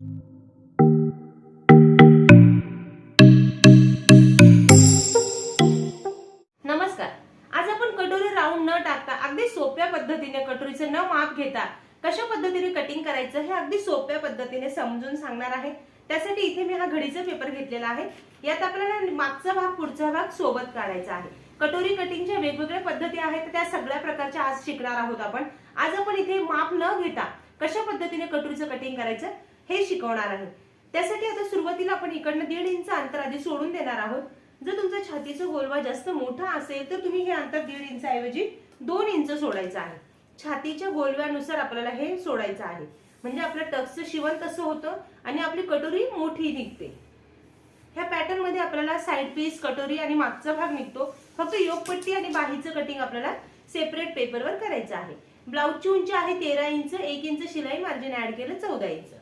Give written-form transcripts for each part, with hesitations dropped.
नमस्कार. आज आपण कटोरी राऊंड न टाकता अगदी सोप्या पद्धतीने कटोरीचे न माप घेता कशा पद्धतीने कटिंग करायचं हे अगदी सोप्या पद्धतीने समजून सांगणार आहे. त्यासाठी इथे मी हा घडीचा पेपर घेतलेला आहे. यात आपल्याला मागचा भाग पुढचा भाग सोबत काढायचा आहे. कटोरी कटिंगच्या वेगवेगळ्या पद्धती आहेत, त्या सगळ्या प्रकारच्या आज शिकणार आहोत आपण. आज आपण इथे माप न घेता कशा पद्धतीने कटोरीचं कटिंग करायचं हे शिकवणार आहे. त्यासाठी आता सुरुवातीला आपण इकडनं 1.5 इंच अंतर आधी सोडून देणार आहोत. जर तुमचा छातीचा गोलवा जास्त मोठा असेल तर तुम्ही हे अंतर 1.5 इंच ऐवजी 2 इंच सोडायचं आहे. छातीच्या गोलव्यानुसार आपल्याला हे सोडायचं आहे, म्हणजे आपल्या टक्सचं शिवण तसं होतं आणि आपली कटोरी मोठी निघते. ह्या पॅटर्न मध्ये आपल्याला साइड पीस, कटोरी आणि मागचा भाग निघतो. फक्त योगपट्टी आणि बाहीचं कटिंग आपल्याला सेपरेट पेपरवर करायचं आहे. ब्लाऊजची उंची आहे 13 इंच. 1 इंच शिलाई मार्जिन ऍड केलं 14 इंच.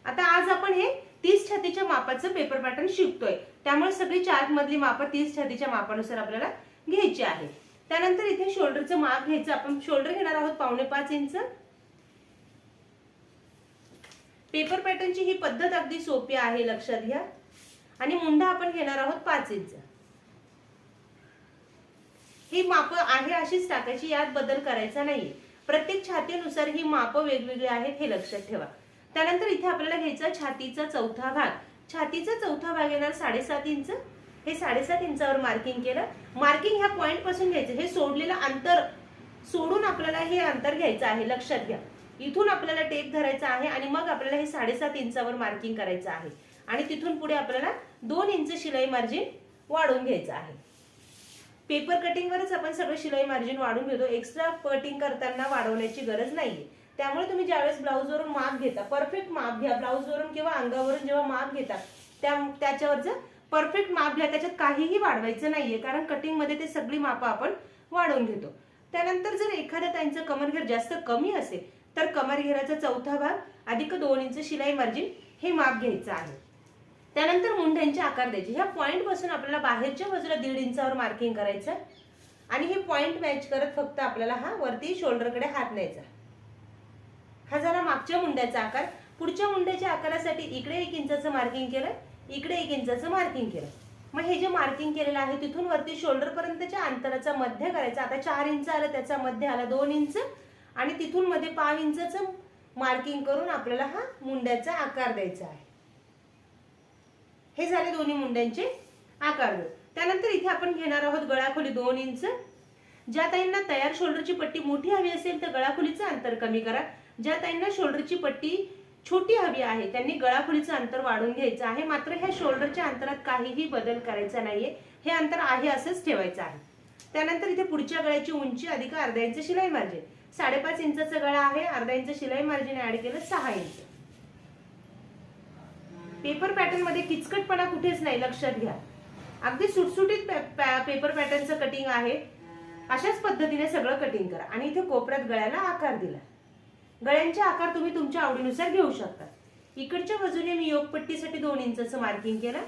आता आज आपण हे 30 छातीच्या मापाचं पेपर पॅटर्न शिकतोय, त्यामुळे सगळी चार्ट मधली माप 30 छातीच्या मापानुसार आपल्याला घ्यायची आहे. त्यानंतर इथे शोल्डरचं माप घ्यायचं. आपण शोल्डर घेणार आहोत 5.25 इंच. पेपर पॅटर्नची ही पद्धत अगदी सोपी आहे, लक्षात घ्या. आणि मुंडा आपण घेणार आहोत 5 इंच. ही माप आहे अशीच टाकायची, यात बदल करायचा नाहीये. प्रत्येक छातीनुसार ही माप वेगवेगळी आहेत हे लक्षात ठेवा. त्यानंतर इथे आपल्याला घ्यायचा छातीचा चौथा भाग. छातीचा चौथा भाग येणार 7.5 इंच. हे 7.5 इंचावर मार्किंग केलं. मार्किंग ह्या पॉइंट पासून घ्यायचं. हे सोडलेलं अंतर सोडून आपल्याला हे अंतर घ्यायचं आहे, लक्षात घ्या. इथून आपल्याला टेप धरायचा आहे आणि मग आपल्याला हे 7.5 इंचावर मार्किंग करायचं आहे आणि तिथून पुढे आपल्याला 2 इंच शिलाई मार्जिन वाढवून घ्यायचं आहे. पेपर कटिंगवरच आपण सगळं शिलाई मार्जिन वाढवून घेतो. एक्स्ट्रा कटिंग करताना वाढवण्याची गरज नाहीये. त्यामुळे तुम्ही ज्यावेळेस ब्लाऊजवरून माप घेता, परफेक्ट माप घ्या. ब्लाऊजवरून किंवा अंगावरून जेव्हा माप घेता त्याच्यावरचं परफेक्ट माप घ्या. त्याच्यात काहीही वाढवायचं नाहीये, कारण कटिंग मध्ये ते सगळी माप आपण वाढवून घेतो. त्यानंतर जर एखाद्या ताईंचं कमरघेर जास्त कमी असेल तर कमरघेराचा चौथा भाग अधिक 2 इंच शिलाई मार्जिन हे माप घ्यायचं आहे. त्यानंतर मुंड्यांचे आकार द्यायचे. ह्या पॉइंट पासून आपल्याला बाहेरच्या बाजूला 1.5 इंचावर मार्किंग करायचं आणि हे पॉइंट मॅच करत फक्त आपल्याला हा वरती शोल्डरकडे हात न्यायचा. हा झाला मागच्या मुंड्याचा आकार. पुढच्या मुंड्याच्या आकारासाठी इकडे 1 इंचाचं मार्किंग केलं, इकडे 1 इंचाचं मार्किंग केलं. मग हे जे मार्किंग केलेलं आहे तिथून वरती शोल्डर पर्यंतच्या अंतराचा मध्य करायचा. आता 4 इंच आलं, त्याचा मध्य आला 2 इंच आणि तिथून मध्ये 5 इंचाचं मार्किंग करून आपल्याला हा मुंड्याचा आकार द्यायचा आहे. हे झाले दोन्ही मुंड्यांचे आकार. त्यानंतर इथे आपण घेणार आहोत गळाखोली 2 इंच. ज्या ताईंना तयार शोल्डरची पट्टी मोठी हवी असेल तर गळाखोलीचं अंतर कमी करा. ज्या ताईंना शोल्डरची पट्टी छोटी हवी आहे त्यांनी गळाखोलीचं अंतर वाढवून घ्यायचं आहे. मात्र ह्या शोल्डरच्या अंतरात काहीही बदल करायचा नाहीये. हे अंतर आहे असंच ठेवायचं आहे. त्यानंतर इथे पुढच्या गळ्याची उंची अधिक अर्धा इंच शिलाई मार्जिन. 5.5 इंचाचा गळा आहे, अर्धा इंच शिलाई मार्जिन ऍड केलं 6 इंच. पेपर पॅटर्न मध्ये किचकटपणा कुठेच नाही, लक्षात घ्या. अगदी सुटसुटीत पेपर पॅटर्नचं कटिंग आहे. अशाच पद्धतीने सगळं कटिंग करा. आणि इथे कोपऱ्यात गळ्याला आकार दिला. गळ्यांचे आकार तुम्ही तुमच्या आवडीनुसार घेऊ शकता. इकडच्या बाजूने मी योगपट्टीसाठी 2 इंचाचं मार्किंग केलं,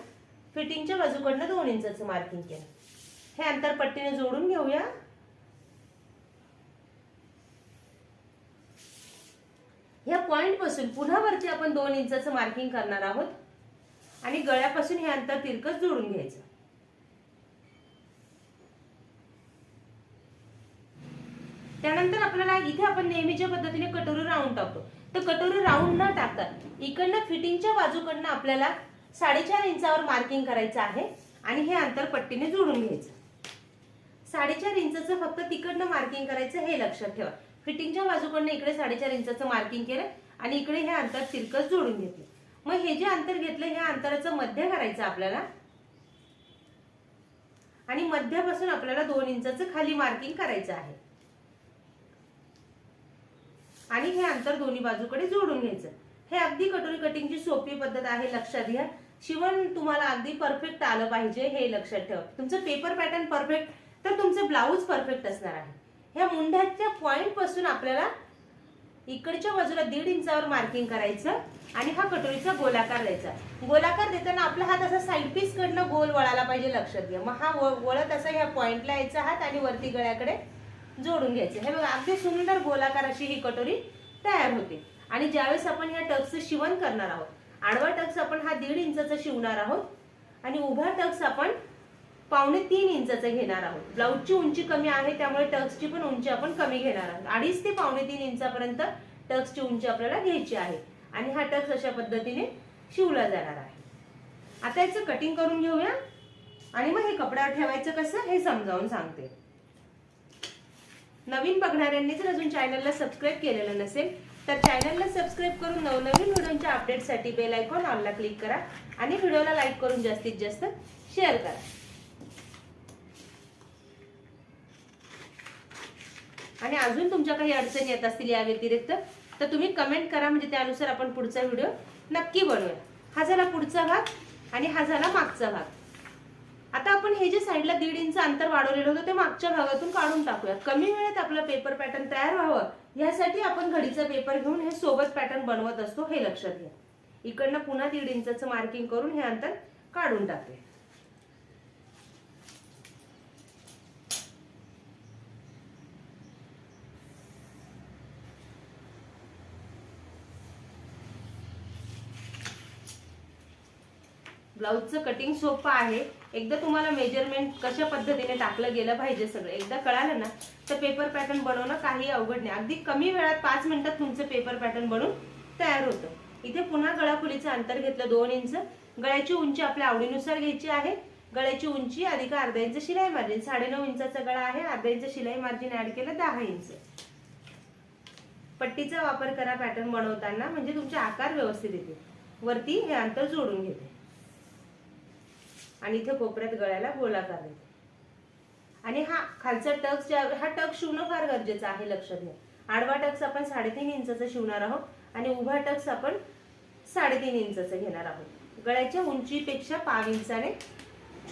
फिटिंगच्या बाजूकडनं 2 इंचाचं मार्किंग केलं. हे अंतर पट्टीने जोडून घेऊया. ह्या पॉइंट पासून पुन्हा वरती आपण 2 इंचाचं मार्किंग करणार आहोत आणि गळ्यापासून हे अंतर तिरकस जोडून घ्यायचं. त्यानंतर आपल्याला इथे आपण नेहमीच्या पद्धतीने कटोरी राऊंड टाकतो. तर कटोरी राऊंड न टाकता इकडनं फिटिंगच्या बाजूकडनं आपल्याला 4.5 इंचावर मार्किंग करायचं आहे आणि हे अंतर पट्टीने जोडून घ्यायचं. 4.5 इंचाचं फक्त तिकडनं मार्किंग करायचं हे लक्षात ठेवा. फिटिंगच्या बाजूकडनं इकडे 4.5 इंचाचं मार्किंग केलं आणि इकडे हे अंतर तिरकस जोडून घेतलं. मग हे जे अंतर घेतलं हे अंतराचं मध्य करायचं आपल्याला आणि मध्यापासून आपल्याला 2 इंचाचं खाली मार्किंग करायचं आहे आणि हे अंतर दोन्ही बाजूकडे जोडून घ्यायचं. हे अगदी कटोरी कटिंगची सोपी पद्धत आहे, लक्षात घ्या. शिवण तुम्हाला अगदी परफेक्ट आलं पाहिजे हे लक्षात ठेवा. तुमचं पेपर पॅटर्न परफेक्ट तर तुमचं ब्लाऊज परफेक्ट असणार आहे. ह्या मुंड्याच्या पॉइंट पासून आपल्याला इकडच्या बाजूला 1.5 इंचावर मार्किंग करायचं आणि हा कटोरीचा गोलाकार द्यायचा. गोलाकार देताना आपला हात असा साइड पीस कडनं गोल वळायला पाहिजे, लक्षात घ्या. मग हा वळत असा ह्या पॉइंटला यायचा हात आणि वरती गळ्याकडे जोडून घ्यायचं. हे बघा अगदी सुंदर गोलाकार अशी ही कटोरी तयार होते. आणि ज्यावेळेस आपण ह्या टक्सचं शिवण करणार आहोत, आडवा टक्स आपण हा 1.5 इंचाचा शिवणार आहोत आणि उभा टक्स आपण 2.25 इंचाचा घेणार आहोत। ब्लाऊजची उंची कमी आहे त्यामुळे टक्सची पण उंची आपण कमी घेणार आहोत। 2.5 ते 2.25 इंचापर्यंत टक्सची उंची आपल्याला घ्यायची आहे आणि हा टक्स अशा पद्धतीने शिवला जाणार आहे। आता याचं कटिंग करून घेऊया आणि मग हे कपड्यावर ठेवायचं कसं हे समजावून सांगते। नवीन बघणाऱ्यांनी जर अजून चॅनलला सबस्क्राइब केलेलं नसेल तर चॅनलला सबस्क्राइब करून नवनवीन व्हिडिओच्या अपडेटसाठी बेल आयकॉन ऑलला क्लिक करा आणि व्हिडिओला लाईक करून जास्तीत जास्त शेअर करा। आणि अजून तुमच्या काही अडचणी येत असतील या व्यतिरिक्त तर तुम्ही कमेंट करा, म्हणजे त्यानुसार आपण पुढचा व्हिडिओ नक्की बनवूया। हा झाला पुढचा भाग आणि हा झाला मागचा भाग। आता आपण हे जे साईडला 1.5 इंच अंतर वाढवलेलं होतं ते मागच्या भागातून काढून टाकूया। कमी वेळेत आपला पेपर पॅटर्न तयार व्हावं यासाठी आपण घडीचा पेपर घेऊन हे सोबत पॅटर्न बनवत असतो, हे लक्षात घ्या। इकडनं पुन्हा 1.5 इंचाचं मार्किंग करून हे अंतर काढून टाकूया। ब्लाऊजचं कटिंग सोपं आहे। एकदा तुम्हाला मेजरमेंट कशा पद्धतीने टाकलं गेलं पाहिजे सगळं एकदा कळालं ना तर पेपर पॅटर्न बनवणं काही अवघड नाही। अगदी कमी वेळात 5 मिनिटात तुमचं पेपर पॅटर्न बनवून तयार होतं। इथे पुन्हा गळाखोलीचं अंतर घेतलं 2 इंच। गळ्याची उंची आपल्या आवडीनुसार घ्यायची आहे। गळ्याची उंची अधिक अर्धा इंच शिलाई मार्जिन, 9.5 इंचाचा गळा आहे, अर्धा इंच शिलाई मार्जिन ऍड केलं 10 इंच। पट्टीचा वापर करा पॅटर्न बनवताना, म्हणजे तुमचे आकार व्यवस्थित येते। वरती हे अंतर जोडून घेते आणि इथे कोपऱ्यात गळ्याला गोलाकार देते। आणि हा खालचा टक्स हा टक्स शिवणं फार गरजेचं आहे, लक्षात घ्या। आडवा टक्स आपण 3.5 इंचाचा शिवणार आहोत आणि उभा टक्स आपण 3.5 इंचाचा घेणार आहोत। गळ्याच्या उंचीपेक्षा 5 इंचाने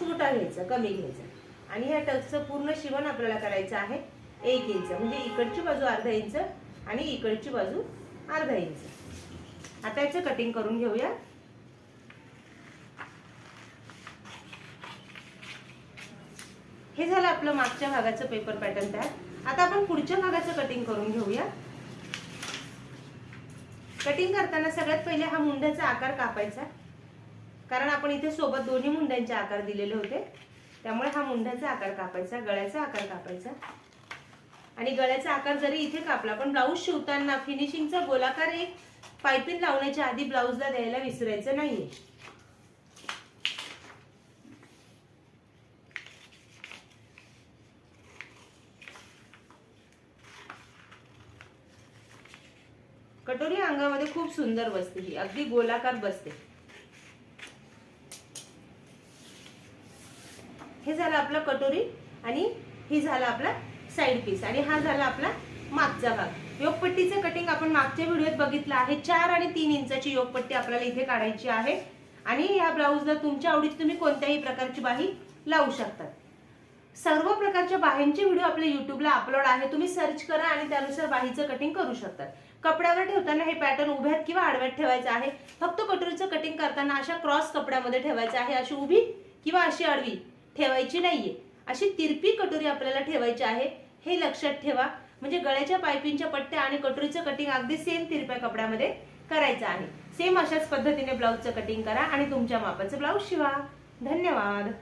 छोटा घ्यायचा, कमी घ्यायचा। आणि या टक्सचं पूर्ण शिवण आपल्याला करायचं आहे 1 इंच, म्हणजे इकडची बाजू अर्धा इंच आणि इकडची बाजू अर्धा इंच। आता याचं कटिंग करून घेऊया। हे झालं आपलं मागच्या भागाचं पेपर पॅटर्न तयार। आता आपण पुढच्या भागाचं कटिंग करून घेऊया। कटिंग करताना सगळ्यात पहिले हा मुंड्याचा आकार कापायचा, कारण आपण इथे सोबत दोन्ही मुंड्यांचे आकार दिलेले होते, त्यामुळे हा मुंड्याचा आकार कापायचा, गळ्याचा आकार कापायचा। आणि गळ्याचा आकार जरी इथे कापला पण ब्लाऊज शिवताना फिनिशिंगचा गोलाकार एक पाइपिंग लावण्याच्या आधी ब्लाऊजला द्यायला विसरायचं नाहीये। कटोरी अंगामध्ये खूप सुंदर बसते, ही अगदी गोलाकार बसते। हे झालं आपलं कटोरी आणि ही झाला आपला साइड पीस आणि हा झाला आपला मागचा भाग। योगपट्टीचं कटिंग आपण मागच्या व्हिडिओत बघितलं आहे। 4 आणि 3 इंचाची योगपट्टी आपल्याला इथे काढायची आहे आणि या ब्लाऊजला तुमच्या आवडीची तुम्ही कोणत्याही प्रकारची बाही लावू शकता। सर्व प्रकारच्या बाह्यांचे व्हिडिओ आपल्या युट्यूबला अपलोड आहे, तुम्ही सर्च करा आणि त्यानुसार बाहीचं कटिंग करू शकता। कपड्यावर ठेवताना हे पॅटर्न उभ्यात किंवा आडव्यात ठेवायचं आहे। फक्त कटोरीचं कटिंग करताना अशा क्रॉस कपड्यामध्ये ठेवायचं आहे, अशी उभी किंवा अशी आडवी ठेवायची नाहीये। अशी तिरपी कटोरी आपल्याला ठेवायची आहे, हे लक्षात ठेवा। म्हणजे गळ्याच्या पाइपिंगच्या पट्ट्या आणि कटोरीचं कटिंग अगदी सेम तिरप्या कपड्यामध्ये करायचं आहे। सेम अशाच पद्धतीने ब्लाऊजचं कटिंग करा आणि तुमच्या मापाचं ब्लाऊज शिवा। धन्यवाद।